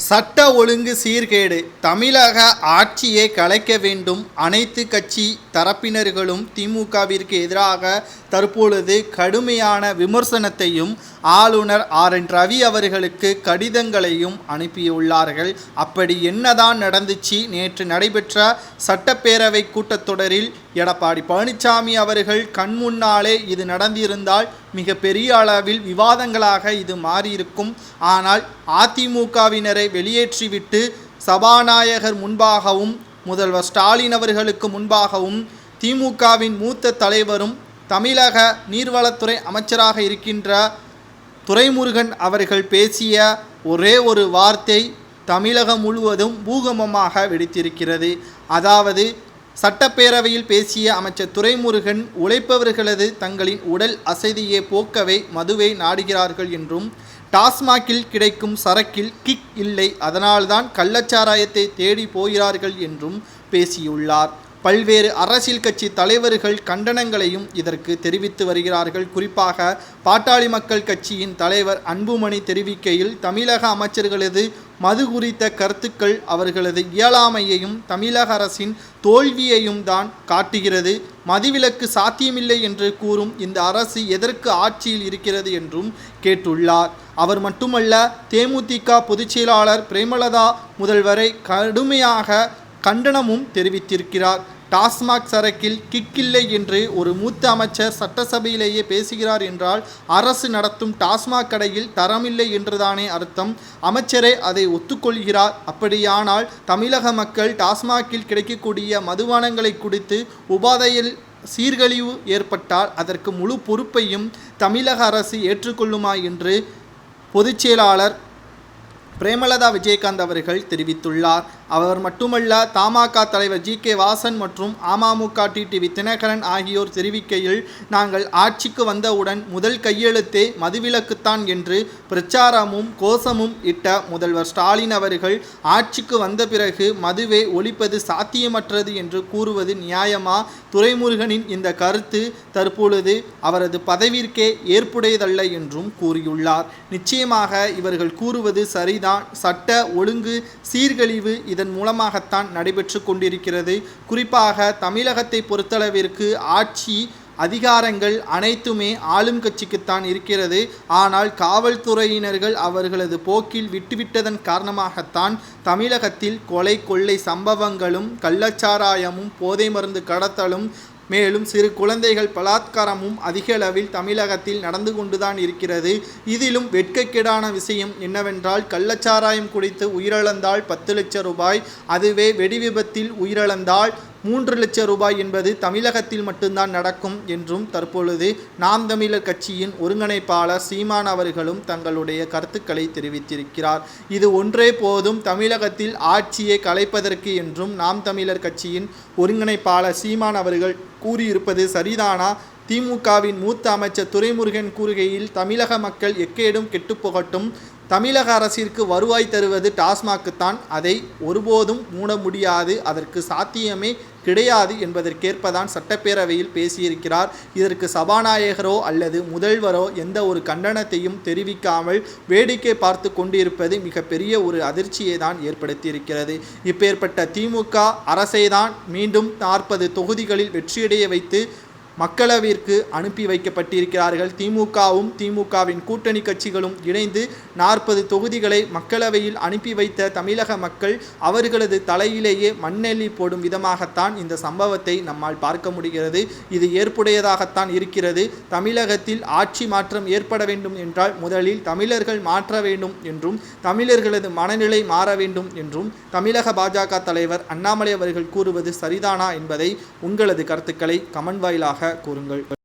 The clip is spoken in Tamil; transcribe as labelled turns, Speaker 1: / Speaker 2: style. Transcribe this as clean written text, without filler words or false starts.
Speaker 1: சட்ட ஒழுங்கு சீர்கேடு தமிழக ஆட்சியை கலைக்க வேண்டும். அனைத்து கட்சி தரப்பினர்களும் திமுகவிற்கு எதிராக தற்பொழுது கடுமையான விமர்சனத்தையும் ஆளுநர் RN ரவி அவர்களுக்கு கடிதங்களையும் அனுப்பியுள்ளார்கள். அப்படி என்னதான் நடந்துச்சு? நேற்று நடைபெற்ற சட்டப்பேரவை கூட்டத்தொடரில் எடப்பாடி பழனிசாமி அவர்கள் கண்முன்னாலே இது நடந்திருந்தால் மிக பெரிய அளவில் விவாதங்களாக இது மாறியிருக்கும். ஆனால் அதிமுகவினரை வெளியேற்றிவிட்டு சபாநாயகர் முன்பாகவும் முதல்வர் ஸ்டாலின் அவர்களுக்கு முன்பாகவும் திமுகவின் மூத்த தலைவரும் தமிழக நீர்வளத்துறை அமைச்சராக இருக்கின்ற துரைமுருகன் அவர்கள் பேசிய ஒரே ஒரு வார்த்தை தமிழகம் முழுவதும் பூகம்பமாக வெடித்திருக்கிறது. அதாவது சட்டப்பேரவையில் பேசிய அமைச்சர் துரைமுருகன் உழைப்பவர்களது தங்களின் உடல் அசதியை போக்கவே மதுவை நாடுகிறார்கள் என்றும், டாஸ்மாகில் கிடைக்கும் சரக்கில் கிக் இல்லை, அதனால்தான் கள்ளச்சாராயத்தை தேடி போகிறார்கள் என்றும் பேசியுள்ளார். பல்வேறு அரசியல் கட்சி தலைவர்கள் கண்டனங்களையும் இதற்கு தெரிவித்து வருகிறார்கள். குறிப்பாக பாட்டாளி மக்கள் கட்சியின் தலைவர் அன்புமணி தெரிவிக்கையில், தமிழக அமைச்சர்களது மது குறித்த கருத்துக்கள் அவர்களது இயலாமையையும் தமிழக அரசின் தோல்வியையும் தான் காட்டுகிறது. மதுவிலக்கு சாத்தியமில்லை என்று கூறும் இந்த அரசு எதற்கு ஆட்சியில் இருக்கிறது என்றும் கேட்டுள்ளார். அவர் மட்டுமல்ல, தேமுதிக பொதுச் செயலாளர் பிரேமலதா முதல்வரை கடுமையாக கண்டனமும் தெரிவித்திருக்கிறார். டாஸ்மாக் சரக்கில் கிக்கில்லை என்று ஒரு மூத்த அமைச்சர் சட்டசபையிலேயே பேசுகிறார் என்றால் அரசு நடத்தும் டாஸ்மாக் கடையில் தரமில்லை என்றுதானே அர்த்தம்? அமைச்சரே அதை ஒத்துக்கொள்கிறார். அப்படியானால் தமிழக மக்கள் டாஸ்மாகில் கிடைக்கக்கூடிய மதுபானங்களை குடித்து உபாதையில் சீர்கழிவு ஏற்பட்டால் அதற்கு முழு பொறுப்பையும் தமிழக அரசு ஏற்றுக்கொள்ளுமா என்று பொதுச் செயலாளர் பிரேமலதா விஜயகாந்த் அவர்கள் தெரிவித்துள்ளார். அவர் மட்டுமல்ல, தமாக தலைவர் GK வாசன் மற்றும் அமமுக டிடிவி தினகரன் ஆகியோர் தெரிவிக்கையில், நாங்கள் ஆட்சிக்கு வந்தவுடன் முதல் கையெழுத்தே மதுவிலக்குத்தான் என்று பிரச்சாரமும் கோஷமும் இட்ட முதல்வர் ஸ்டாலின் அவர்கள் ஆட்சிக்கு வந்த பிறகு மதுவை ஒழிப்பது சாத்தியமற்றது என்று கூறுவது நியாயமா? துரைமுருகனின் இந்த கருத்து தற்பொழுது அவரது பதவிற்கே ஏற்புடையதல்ல என்றும் கூறியுள்ளார். நிச்சயமாக இவர்கள் கூறுவது சரிதான். சட்ட ஒழுங்கு சீர்கழிவு இதன் மூலமாகத்தான் நடைபெற்று கொண்டிருக்கிறது. குறிப்பாக தமிழகத்தை பொறுத்தளவிற்கு ஆட்சி அதிகாரங்கள் அனைத்துமே ஆளும் கட்சிக்குத்தான் இருக்கிறது. ஆனால் காவல்துறையினர்கள் அவர்களது போக்கில் விட்டுவிட்டதன் காரணமாகத்தான் தமிழகத்தில் கொலை கொள்ளை சம்பவங்களும் கள்ளச்சாராயமும் போதை மருந்து கடத்தலும் மேலும் சிறு குழந்தைகள் பலாத்காரமும் அதிக அளவில் தமிழகத்தில் நடந்து கொண்டுதான் இருக்கிறது. இதிலும் வெட்கக்கேடான விஷயம் என்னவென்றால், கள்ளச்சாராயம் குடித்து உயிரிழந்தால் 10 லட்சம் ரூபாய், அதுவே வெடி விபத்தில் உயிரிழந்தால் 3 லட்சம் ரூபாய் என்பது தமிழகத்தில் மட்டும்தான் நடக்கும் என்றும் தற்பொழுது நாம் தமிழர் கட்சியின் ஒருங்கிணைப்பாளர் சீமான் அவர்களும் தங்களுடைய கருத்துக்களை தெரிவித்திருக்கிறார். இது ஒன்றே போதும் தமிழகத்தில் ஆட்சியை கலைப்பதற்கு என்றும் நாம் தமிழர் கட்சியின் ஒருங்கிணைப்பாளர் சீமான் அவர்கள் கூறியிருப்பது சரிதானா? திமுகவின் மூத்த அமைச்சர் துரைமுருகன் கூறுகையில், தமிழக மக்கள் எக்கேடும் கெட்டுப்போகட்டும், தமிழக அரசிற்கு வருவாய் தருவது டாஸ்மாக்குத்தான், அதை ஒருபோதும் மூட முடியாது, அதற்கு சாத்தியமே கிடையாது என்பதற்கேற்பதான் சட்டப்பேரவையில் பேசியிருக்கிறார். இதற்கு சபாநாயகரோ அல்லது முதல்வரோ எந்த ஒரு கண்டனத்தையும் தெரிவிக்காமல் வேடிக்கை பார்த்து கொண்டிருப்பது மிகப்பெரிய ஒரு அதிர்ச்சியை தான் ஏற்படுத்தியிருக்கிறது. இப்பேற்பட்ட திமுக அரசை தான் மீண்டும் 40 தொகுதிகளில் வெற்றியடைய வைத்து மக்களவைக்கு அனுப்பி வைக்கப்பட்டிருக்கிறார்கள். திமுகவும் திமுகவின் கூட்டணி கட்சிகளும் இணைந்து 40 தொகுதிகளை மக்களவையில் அனுப்பி வைத்த தமிழக மக்கள் அவர்களது தலையிலேயே மண்ணெல்லி போடும் விதமாகத்தான் இந்த சம்பவத்தை நம்மால் பார்க்க முடிகிறது. இது ஏற்புடையதாகத்தான் இருக்கிறது. தமிழகத்தில் ஆட்சி மாற்றம் ஏற்பட வேண்டும் என்றால் முதலில் தமிழர்கள் மாற்ற வேண்டும் என்றும், தமிழர்களது மனநிலை மாற வேண்டும் என்றும் தமிழக பாஜக தலைவர் அண்ணாமலை அவர்கள் கூறுவது சரிதானா என்பதை உங்களது கருத்துக்களை கமெண்ட் வாயிலாக கூறுங்கள்.